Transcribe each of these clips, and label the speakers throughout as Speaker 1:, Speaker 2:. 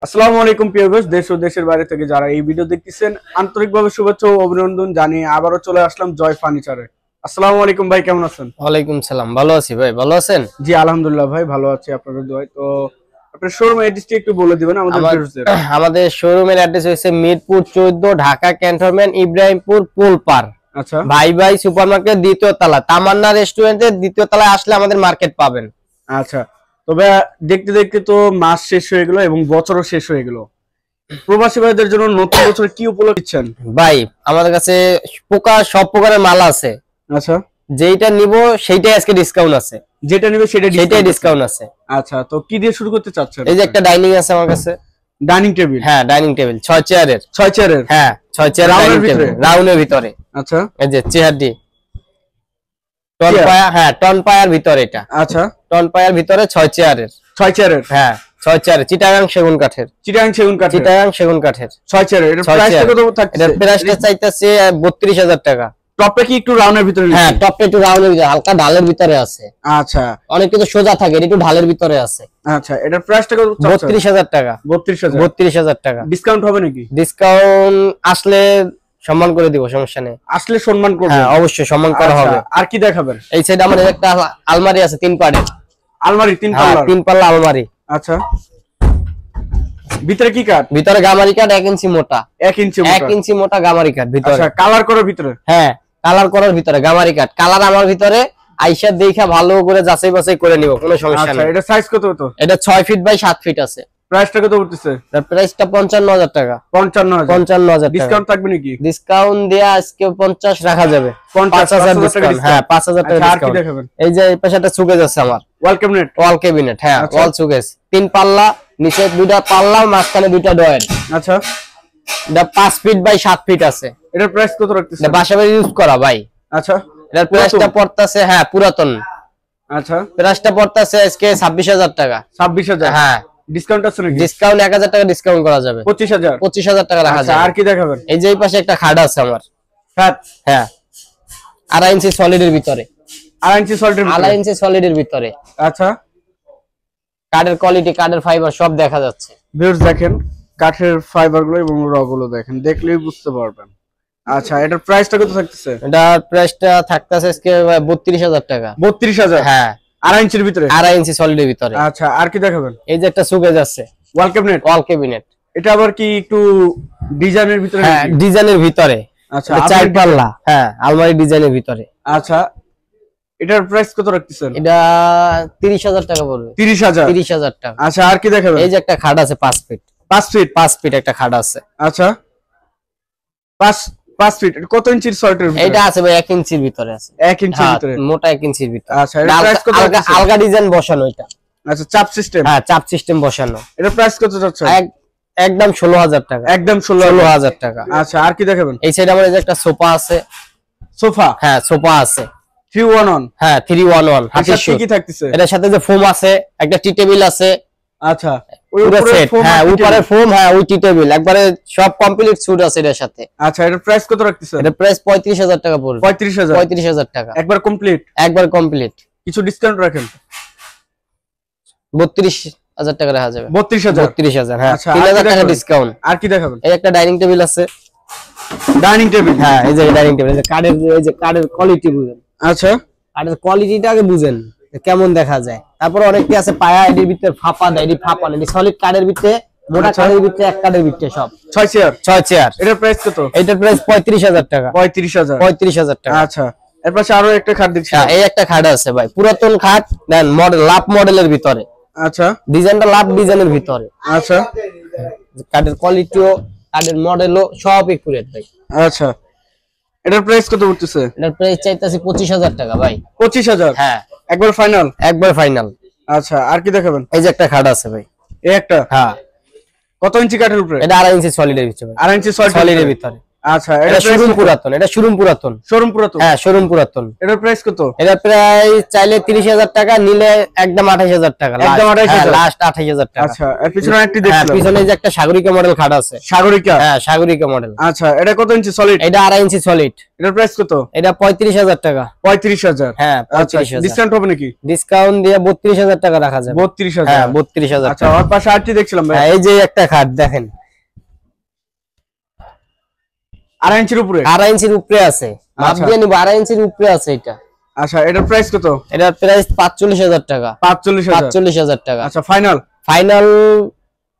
Speaker 1: আসসালামু আলাইকুম প্রিয় ভিউয়ার্স, দেশ ও দেশের বাইরে থেকে যারা এই ভিডিও দেখতেছেন আন্তরিকভাবে শুভেচ্ছা ও অভিনন্দন জানিয়ে আবারও চলে আসলাম জয় ফার্নিচারে। আসসালামু আলাইকুম ভাই, কেমন আছেন?
Speaker 2: ওয়ালাইকুম সালাম, ভালো আছি ভাই, ভালো আছেন?
Speaker 1: জি আলহামদুলিল্লাহ ভাই, ভালো আছি আপনাদের দোয়ায়। তো আপনার শোরুম অ্যাড্রেসটি একটু বলে দিবেন আমাদের ভিউয়ার্সদের।
Speaker 2: আমাদের শোরুমের অ্যাড্রেস হচ্ছে মিরপুর 14, ঢাকা ক্যান্টনমেন্ট, ইব্রাহিমপুর পোলপার।
Speaker 1: আচ্ছা,
Speaker 2: ভাই ভাই সুপারমার্কেট দ্বিতীয় তলা, তামান্না রেস্টুরেন্টের দ্বিতীয় তলায় আসলে আমাদের মার্কেট পাবেন।
Speaker 1: আচ্ছা। তবে দেখতে দেখতে তো মাস শেষ হয়ে গেল এবং বছরও শেষ হয়ে গেল। প্রবাসী ভাইদের জন্য নতুন বছরে কি উপলক্ষ দিচ্ছেন?
Speaker 2: ভাই আমাদের কাছে সব প্রকারের মাল আছে।
Speaker 1: আচ্ছা,
Speaker 2: যেইটা নিব সেইটাই আজকে ডিসকাউন্ট আছে,
Speaker 1: যেটা নিবে
Speaker 2: সেটাই ডিসকাউন্ট আছে।
Speaker 1: আচ্ছা, তো কি দিয়ে শুরু করতে চাচ্ছেন?
Speaker 2: এই যে একটা ডাইনিং আছে আমার কাছে,
Speaker 1: ডাইনিং টেবিল।
Speaker 2: হ্যাঁ ডাইনিং টেবিল 6 চেয়ারের।
Speaker 1: 6 চেয়ারের?
Speaker 2: হ্যাঁ 6 চেয়ারের ডাইনিং টেবিল, রাউন্ডের ভিতরে।
Speaker 1: আচ্ছা,
Speaker 2: এই যে চেয়ারটি টন পায়া, হ্যাঁ টন পায়ার ভিতরে এটা।
Speaker 1: আচ্ছা,
Speaker 2: টন পায়ার ভিতরে 6 চেয়ারের।
Speaker 1: 6 চেয়ারের?
Speaker 2: হ্যাঁ 6 চেয়ারের, চিটাগাং সেগুন কাঠের।
Speaker 1: চিটাগাং সেগুন কাঠের?
Speaker 2: চিটাগাং সেগুন কাঠের
Speaker 1: 6 চেয়ারের। এর প্রাইসটা কত থাকছে?
Speaker 2: এর প্রাইসটা চাইতেছে 32,000 টাকা।
Speaker 1: টপটা কি একটু রাউন্ডের ভিতরে?
Speaker 2: হ্যাঁ টপটা একটু রাউন্ডের ভিতরে, হালকা ঢালের ভিতরে আছে।
Speaker 1: আচ্ছা,
Speaker 2: অনেক কিছু সোজা থাকে, এটা একটু ঢালের ভিতরে আছে।
Speaker 1: আচ্ছা, এটার প্রাইসটা কত?
Speaker 2: 32,000 টাকা। 32,000 টাকা।
Speaker 1: ডিসকাউন্ট হবে নাকি?
Speaker 2: ডিসকাউন্ট আসলে সম্মান করে দিব, সমস্যা নেই।
Speaker 1: আসলে সম্মান করব?
Speaker 2: হ্যাঁ অবশ্যই সম্মান করা হবে।
Speaker 1: আর কি দেখাবেন?
Speaker 2: এই সাইডে আমাদের একটা আলমারি আছে 3 পার্টের।
Speaker 1: আলমারি 3 পাল্লা?
Speaker 2: 3 পাল্লা আলমারি।
Speaker 1: আচ্ছা, ভিতরে কি কাঠ?
Speaker 2: ভিতরে গামারি কাঠ 1 ইঞ্চি মোটা।
Speaker 1: 1 ইঞ্চি মোটা?
Speaker 2: 1 ইঞ্চি মোটা গামারি কাঠ ভিতরে।
Speaker 1: আচ্ছা, কালার করার ভিতরে?
Speaker 2: হ্যাঁ কালার করার ভিতরে গামারি কাঠ। কালার আমার ভিতরে আইসা দেখা ভালো করে যাচাই বাছাই করে নিব, কোনো সমস্যা
Speaker 1: আচ্ছা,
Speaker 2: নেই।
Speaker 1: এটা সাইজ কত হতো?
Speaker 2: এটা 6 ফিট বাই 7 ফিট আছে।
Speaker 1: প্রাইসটা কত পড়তেছে?
Speaker 2: তার প্রাইসটা 55,000 টাকা।
Speaker 1: 55,000
Speaker 2: টাকা।
Speaker 1: ডিসকাউন্ট থাকবে নাকি?
Speaker 2: ডিসকাউন্ট দেয়া আজকে 50 রাখা যাবে। 5,000 ডিসকাউন্ট। হ্যাঁ 5,000 টাকা
Speaker 1: আর কি
Speaker 2: ডিসকাউন্ট।
Speaker 1: দেখাবেন?
Speaker 2: এই যে এই পাশে একটা সুকেস আছে আমার,
Speaker 1: ওয়াল ক্যাবিনেট?
Speaker 2: ওয়াল ক্যাবিনেট, হ্যাঁ
Speaker 1: আচ্ছা।
Speaker 2: ওয়াল সুকেস 3 পাল্লা, নিচে 2টা পাল্লা, মাঝখানে 2টা ডয়ার।
Speaker 1: আচ্ছা,
Speaker 2: এটা 5 ফিট বাই 7 ফিট আছে।
Speaker 1: এটার প্রাইস কত রাখতেছেন?
Speaker 2: এটা বাসাবাড়ি ইউজ করা ভাই।
Speaker 1: আচ্ছা,
Speaker 2: এটার প্রাইসটা পড়তাছে, হ্যাঁ পুরাতন।
Speaker 1: আচ্ছা,
Speaker 2: প্রাইসটা পড়তাছে আজকে 26,000 টাকা।
Speaker 1: 26,000?
Speaker 2: হ্যাঁ
Speaker 1: ডিসকাউন্ট আছে নাকি?
Speaker 2: ডিসকাউন্ট 1,000 টাকা ডিসকাউন্ট করা যাবে।
Speaker 1: 25,000
Speaker 2: টাকা রাখা
Speaker 1: আচ্ছা,
Speaker 2: যাবে।
Speaker 1: আর কি দেখাবেন?
Speaker 2: এই যে এই পাশে একটা খাট আছে আমার।
Speaker 1: খাট?
Speaker 2: হ্যাঁ 2.5 ইঞ্চি সলিডের ভিতরে।
Speaker 1: 2.5 ইঞ্চি সলিডের?
Speaker 2: 2.5 ইঞ্চি সলিডের ভিতরে।
Speaker 1: আচ্ছা,
Speaker 2: কাঠের কোয়ালিটি, কাঠের ফাইবার সব দেখা যাচ্ছে।
Speaker 1: ভিউয়ার্স দেখেন কাঠের ফাইবার গুলো এবং র গুলো দেখেন, দেখলেই বুঝতে পারবেন। আচ্ছা, এটার প্রাইসটা কত থাকতেছে?
Speaker 2: এটার প্রাইসটা থাকতেছে আজকে 32,000 টাকা।
Speaker 1: 32,000?
Speaker 2: হ্যাঁ
Speaker 1: 2.5 ইঞ্চির ভিতরে?
Speaker 2: 2.5 ইঞ্চি সলিডের ভিতরে।
Speaker 1: আচ্ছা, আর কি দেখাবেন?
Speaker 2: এই যে একটা সুকেজ আছে,
Speaker 1: ওয়াল ক্যাবিনেট?
Speaker 2: ওয়াল ক্যাবিনেট।
Speaker 1: এটা আবার কি একটু ডিজাইনের ভিতরে?
Speaker 2: হ্যাঁ ডিজাইনের ভিতরে।
Speaker 1: আচ্ছা,
Speaker 2: 4 পাল্লা, হ্যাঁ আলমারি ডিজাইনের ভিতরে।
Speaker 1: আচ্ছা, এটার প্রাইস কত রাখতেছেন?
Speaker 2: এটা 30,000 টাকা পড়বে।
Speaker 1: 30,000?
Speaker 2: 30,000 টাকা।
Speaker 1: আচ্ছা, আর কি দেখাবেন?
Speaker 2: এই যে একটা খাট আছে 5 ফিট।
Speaker 1: 5 ফিট?
Speaker 2: 5 ফিট একটা খাট আছে।
Speaker 1: আচ্ছা, 5 ফিট। এটা কত ইঞ্চির সল্টের ভিতরে?
Speaker 2: এটা আছে ভাই 1 ইঞ্চির ভিতরে আছে।
Speaker 1: 1 ইঞ্চির ভিতরে?
Speaker 2: মোটা 1 ইঞ্চির ভিতরে।
Speaker 1: আচ্ছা, এর প্রাইস কত?
Speaker 2: আলগা ডিজাইন বসানো এটা।
Speaker 1: আচ্ছা, চাপ সিস্টেম?
Speaker 2: হ্যাঁ চাপ সিস্টেম বসানো।
Speaker 1: এটার প্রাইস কত যাচ্ছে?
Speaker 2: একদম 16,000 টাকা।
Speaker 1: একদম 16,000
Speaker 2: টাকা।
Speaker 1: আচ্ছা, আর কি দেখাবেন?
Speaker 2: এই সাইডে আমাদের যে একটা সোফা আছে।
Speaker 1: সোফা?
Speaker 2: হ্যাঁ সোফা আছে
Speaker 1: 311?
Speaker 2: হ্যাঁ 311 হাতির
Speaker 1: কি থাকতেছে?
Speaker 2: এটার সাথে যে ফোম আছে, একটা টি টেবিল আছে।
Speaker 1: আচ্ছা,
Speaker 2: পুরো সেট। হ্যাঁ উপরে ফোম, হ্যাঁ ওই টি টেবিল একবারে সব কমপ্লিট সুট আছে এর সাথে।
Speaker 1: আচ্ছা, এটার প্রাইস কত রাখতেছেন?
Speaker 2: এটার প্রাইস 35,000 টাকা পড়বে।
Speaker 1: 35,000
Speaker 2: টাকা
Speaker 1: একবার কমপ্লিট?
Speaker 2: একবার কমপ্লিট।
Speaker 1: কিছু ডিসকাউন্ট রাখেন?
Speaker 2: 32,000 টাকা রাখা যাবে।
Speaker 1: 32,000?
Speaker 2: হ্যাঁ
Speaker 1: আচ্ছা,
Speaker 2: 3,000 টাকা ডিসকাউন্ট।
Speaker 1: আর কি দেখাবেন?
Speaker 2: এই একটা ডাইনিং টেবিল আছে।
Speaker 1: Dining table?
Speaker 2: হ্যাঁ এই যে ডাইনিং টেবিল, এই যে কাঠের, এই যে কাঠের কোয়ালিটি বুঝেন।
Speaker 1: আচ্ছা,
Speaker 2: কাঠের কোয়ালিটিটা আগে বুঝেন কেমন দেখা যায়। তারপর অনেকটি আছে পায়া, এর ভিতরে ফাঁপা দেয়, এটি ফাঁপা নেই, সলিড কাঠের ভিতরে, মোটা কাঠের ভিতরে, এক কাঠের ভিতরে সব।
Speaker 1: 6 চেয়ার?
Speaker 2: 6 চেয়ার।
Speaker 1: এটার প্রাইস কত?
Speaker 2: এটার প্রাইস 35,000 টাকা।
Speaker 1: 35,000
Speaker 2: টাকা।
Speaker 1: আচ্ছা, এর পাশে আরো একটা খাট দেখছি।
Speaker 2: হ্যাঁ এই একটা খাট আছে ভাই, পুরাতন খাট, দেন মডেল লাভ মডেলের ভিতরে।
Speaker 1: আচ্ছা,
Speaker 2: ডিজাইনটা লাভ ডিজাইনের ভিতরে।
Speaker 1: আচ্ছা,
Speaker 2: কাঠের কোয়ালিটিও, কাঠের মডেলও সব একুরেট ভাই।
Speaker 1: আচ্ছা, এটার প্রাইস কত পড়তেছে?
Speaker 2: এটার প্রাইস চাইতাছি 25,000 টাকা ভাই।
Speaker 1: 25,000?
Speaker 2: হ্যাঁ
Speaker 1: একবার ফাইনাল?
Speaker 2: একবার ফাইনাল।
Speaker 1: আচ্ছা, আর কি দেখাবেন?
Speaker 2: এই যে একটা খাট আছে ভাই।
Speaker 1: এই একটা?
Speaker 2: হ্যাঁ।
Speaker 1: কত ইঞ্চি কাঠের উপরে?
Speaker 2: এটা 2.5 ইঞ্চি সলিডের ভিতরে।
Speaker 1: 2.5 ইঞ্চি
Speaker 2: সলিডের ভিতরে।
Speaker 1: আচ্ছা,
Speaker 2: এটা শোরুম পুরাতন, এটা শোরুম পুরাতন।
Speaker 1: শোরুম পুরাতন?
Speaker 2: হ্যাঁ শোরুম পুরাতন।
Speaker 1: এটার প্রাইস কত?
Speaker 2: এটা প্রায় চাইলে 30,000 টাকা, নিলে একদম 28,000 টাকা,
Speaker 1: একদম 28,000
Speaker 2: লাস্ট 28,000 টাকা।
Speaker 1: আচ্ছা, এর পিছনে একটি দেখছিলাম।
Speaker 2: পিছনে যে একটা সাগরিকা মডেল খাট আছে।
Speaker 1: সাগরিকা?
Speaker 2: হ্যাঁ সাগরিকা মডেল।
Speaker 1: আচ্ছা, এটা কত ইঞ্চি সলিড?
Speaker 2: এটা 2.5 ইঞ্চি সলিড।
Speaker 1: এটার প্রাইস কত?
Speaker 2: এটা 35,000 টাকা।
Speaker 1: 35,000?
Speaker 2: হ্যাঁ 35,000।
Speaker 1: ডিসকাউন্ট হবে নাকি?
Speaker 2: ডিসকাউন্ট দিয়ে 32,000 টাকা রাখা যাবে।
Speaker 1: 32,000?
Speaker 2: হ্যাঁ 32,000।
Speaker 1: আচ্ছা, ওর পাশে আরটি দেখছিলাম ভাই।
Speaker 2: হ্যাঁ এই যে একটা খাট দেখেন,
Speaker 1: 2.5 ইঞ্চির উপরে?
Speaker 2: 2.5 ইঞ্চির উপরে আছে, মাপ দিয়ে নিব, 2.5 ইঞ্চির উপরে আছে এটা।
Speaker 1: আচ্ছা, এটার প্রাইস কত?
Speaker 2: এটার প্রাইস 45,000 টাকা।
Speaker 1: 45,000?
Speaker 2: টাকা।
Speaker 1: আচ্ছা, ফাইনাল?
Speaker 2: ফাইনাল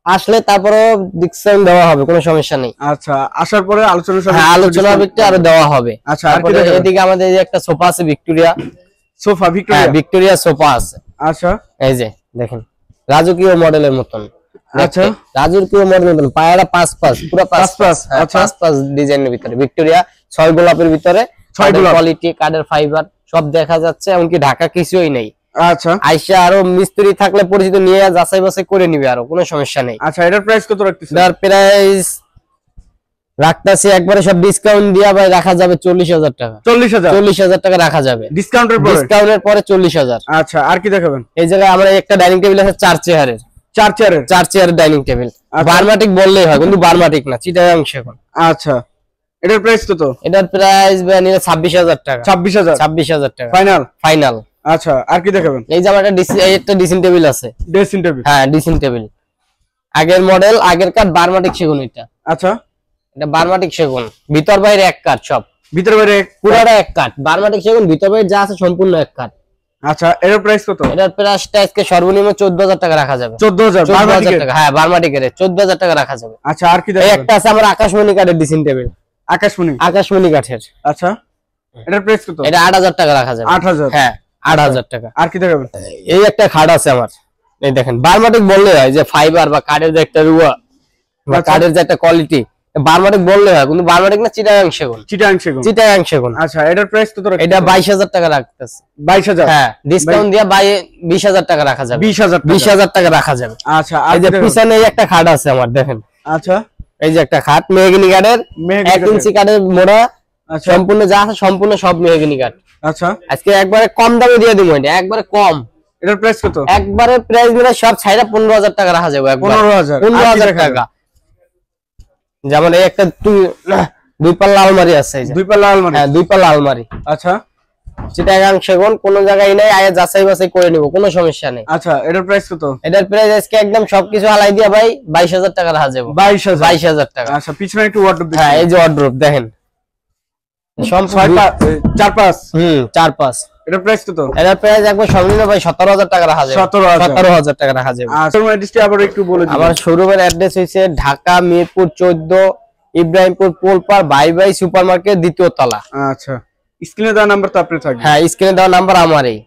Speaker 2: আসলে তারপরে ডিসকাউন্ট দেওয়া হবে, কোনো সমস্যা নেই।
Speaker 1: আচ্ছা, আসার পরে আলোচনা সব?
Speaker 2: হ্যাঁ আলোচনার ভিত্তিতে আরো দেওয়া হবে।
Speaker 1: আচ্ছা, আর কি
Speaker 2: তারপরে
Speaker 1: দেখাবেন?
Speaker 2: এদিকে আমাদের এই যে একটা সোফা আছে ভিক্টোরিয়া
Speaker 1: সোফা? ভিক্টোরিয়া?
Speaker 2: হ্যাঁ ভিক্টোরিয়া সোফা আছে।
Speaker 1: আচ্ছা,
Speaker 2: এই যে দেখেন রাজকীয় মডেলের মতন।
Speaker 1: আচ্ছা,
Speaker 2: রাজকীয় মডেলের মতন, পায়াটা 5 পুরো 5।
Speaker 1: আচ্ছা,
Speaker 2: 5 ডিজাইনের ভিতরে ভিক্টোরিয়া 6 গোলাপের ভিতরে,
Speaker 1: 6 গোলাপ
Speaker 2: কোয়ালিটি, কাঠের ফাইবার সব দেখা যাচ্ছে, এমনকি ঢাকা কিছুই নেই।
Speaker 1: আচ্ছা,
Speaker 2: আইসা আরো মিস্ত্রি থাকলে পরিচিত নিয়ে যাচাই বাছাই করে নিবে, আরো কোনো সমস্যা নেই।
Speaker 1: আচ্ছা, এটার প্রাইস কত রাখতেছেন?
Speaker 2: এটার প্রাইস রাখতেছি একবারে সব ডিসকাউন্ট দিয়া ভাই রাখা যাবে 40,000 টাকা।
Speaker 1: 40,000?
Speaker 2: 40,000 টাকা রাখা যাবে
Speaker 1: ডিসকাউন্টের পরে?
Speaker 2: ডিসকাউন্টের পরে 40,000।
Speaker 1: আচ্ছা, আর কি দেখাবেন?
Speaker 2: এই জায়গায় আমরা একটা ডাইনিং টেবিল আছে 4 চেয়ারের।
Speaker 1: 4 চেয়ারের?
Speaker 2: 4 চেয়ারের ডাইনিং টেবিল, বারমাটিক বললেই হয়, কিন্তু বারমাটিক না, চিটাগাং সেগুন।
Speaker 1: আচ্ছা, এটার প্রাইস কত?
Speaker 2: এটার প্রাইস নিলে 26,000 টাকা।
Speaker 1: 26,000?
Speaker 2: 26,000 টাকা
Speaker 1: ফাইনাল?
Speaker 2: ফাইনাল।
Speaker 1: আচ্ছা, আর কি দেখাবেন?
Speaker 2: এই যে আমার একটা ড্রেসিং টেবিল আছে।
Speaker 1: Dressing table?
Speaker 2: হ্যাঁ ড্রেসিং টেবিল, আগের মডেল, আগের কাঠ, বারমাটিক সেগুন। এটা
Speaker 1: আচ্ছা,
Speaker 2: এটা বারমাটিক সেগুন, ভিতর বাইরে এক কাঠ, সব
Speaker 1: ভিতরে বাইরে
Speaker 2: পুরোটা এক কাঠ, বারমাটিক সেগুন, ভিতর বাইরে যা আছে সম্পূর্ণ এক কাঠ।
Speaker 1: আচ্ছা, এটার প্রাইস কত?
Speaker 2: এটার প্রাইসটা আজকে সর্বনিম্ন 14,000 টাকা রাখা যাবে।
Speaker 1: 14,000?
Speaker 2: 14,000 টাকা, হ্যাঁ বারমাটিকের 14,000 টাকা রাখা যাবে।
Speaker 1: আচ্ছা, আর কি
Speaker 2: এই
Speaker 1: দেখাবেন?
Speaker 2: একটা আছে আমার আকাশমণি কাঠের ড্রেসিং টেবিল।
Speaker 1: আকাশমণি?
Speaker 2: আকাশমণি কাঠের।
Speaker 1: আচ্ছা, এটার প্রাইস কত?
Speaker 2: এটা 8,000 টাকা রাখা যাবে।
Speaker 1: 8,000?
Speaker 2: হ্যাঁ 8,000 টাকা।
Speaker 1: আর কি দেখাবেন?
Speaker 2: এই একটা খাট আছে আমার, এই দেখেন, বারমাটিক বললে হয়, যে ফাইবার বা কাঠের যে একটা রুয়া বা কাঠের যে একটা কোয়ালিটি, বারমাটিক বললে হয়, কিন্তু বারমাটিক না, চিটাগাং সেগুন।
Speaker 1: চিটাগাং সেগুন?
Speaker 2: চিটাগাং সেগুন।
Speaker 1: আচ্ছা, এটার প্রাইস কত?
Speaker 2: এটা 22,000 টাকা রাখতেছে।
Speaker 1: 22,000?
Speaker 2: হ্যাঁ ডিসকাউন্ট দিয়ে 20,000 টাকা রাখা যাবে।
Speaker 1: 20,000?
Speaker 2: 20,000 টাকা রাখা যাবে।
Speaker 1: আচ্ছা, আর
Speaker 2: এই যে পিছনে এই একটা খাট আছে আমার, দেখেন।
Speaker 1: আচ্ছা,
Speaker 2: এই যে একটা খাট মেহগনি কাঠের, 1 ইঞ্চি কাঠের মোড়া,
Speaker 1: আচ্ছা,
Speaker 2: সম্পূর্ণ যা আছে সম্পূর্ণ সব মেহগনি কাঠ।
Speaker 1: আচ্ছা,
Speaker 2: আজকে একবারে কম দামে দিয়ে দিব, এটা একবারে কম।
Speaker 1: এটার প্রাইস কত?
Speaker 2: একবারে প্রাইস মিলে সব ছাইরা 15,000 টাকা রাখা যাবে। 15,000 টাকা। যেমন এই একটা 2 পাল্লা আলমারি আছে, এই যে
Speaker 1: 2 পাল্লা আলমারি?
Speaker 2: হ্যাঁ 2 পাল্লা আলমারি।
Speaker 1: আচ্ছা,
Speaker 2: চিটাগাং সেগুন, কোন জায়গায় নাই, আগে যাচাই বাছাই করে নিব, কোনো সমস্যা নেই।
Speaker 1: আচ্ছা, এটার প্রাইস কত?
Speaker 2: এটার প্রাইস আজকে একদম সবকিছু আলাই দিয়া ভাই 22,000 টাকা রাখা যাবে।
Speaker 1: 22,000?
Speaker 2: 22,000 টাকা।
Speaker 1: আচ্ছা, পিছনে একটু ওয়ার্ডরোব?
Speaker 2: হ্যাঁ এই যে ওয়ার্ডরোব দেখেন,
Speaker 1: 4-5?
Speaker 2: 4-5।
Speaker 1: এটার প্রাইস কত?
Speaker 2: এটার প্রাইস একবার সর্বনিম্ন ভাই 17,000 টাকা রাখা যাবে। 17,000 টাকা রাখা যাবে।
Speaker 1: আচ্ছা, অ্যাড্রেসটা আবার একটু বলে দিন।
Speaker 2: আমার শোরুমের অ্যাড্রেস হইছে ঢাকা মিরপুর 14, ইব্রাহিমপুর পোলপার, বাই সুপারমার্কেট, 2য় তলা।
Speaker 1: আচ্ছা, স্ক্রিনে দেওয়া নাম্বার তো আপনি থাকবে?
Speaker 2: হ্যাঁ স্ক্রিনে দেওয়া নাম্বার আমারই।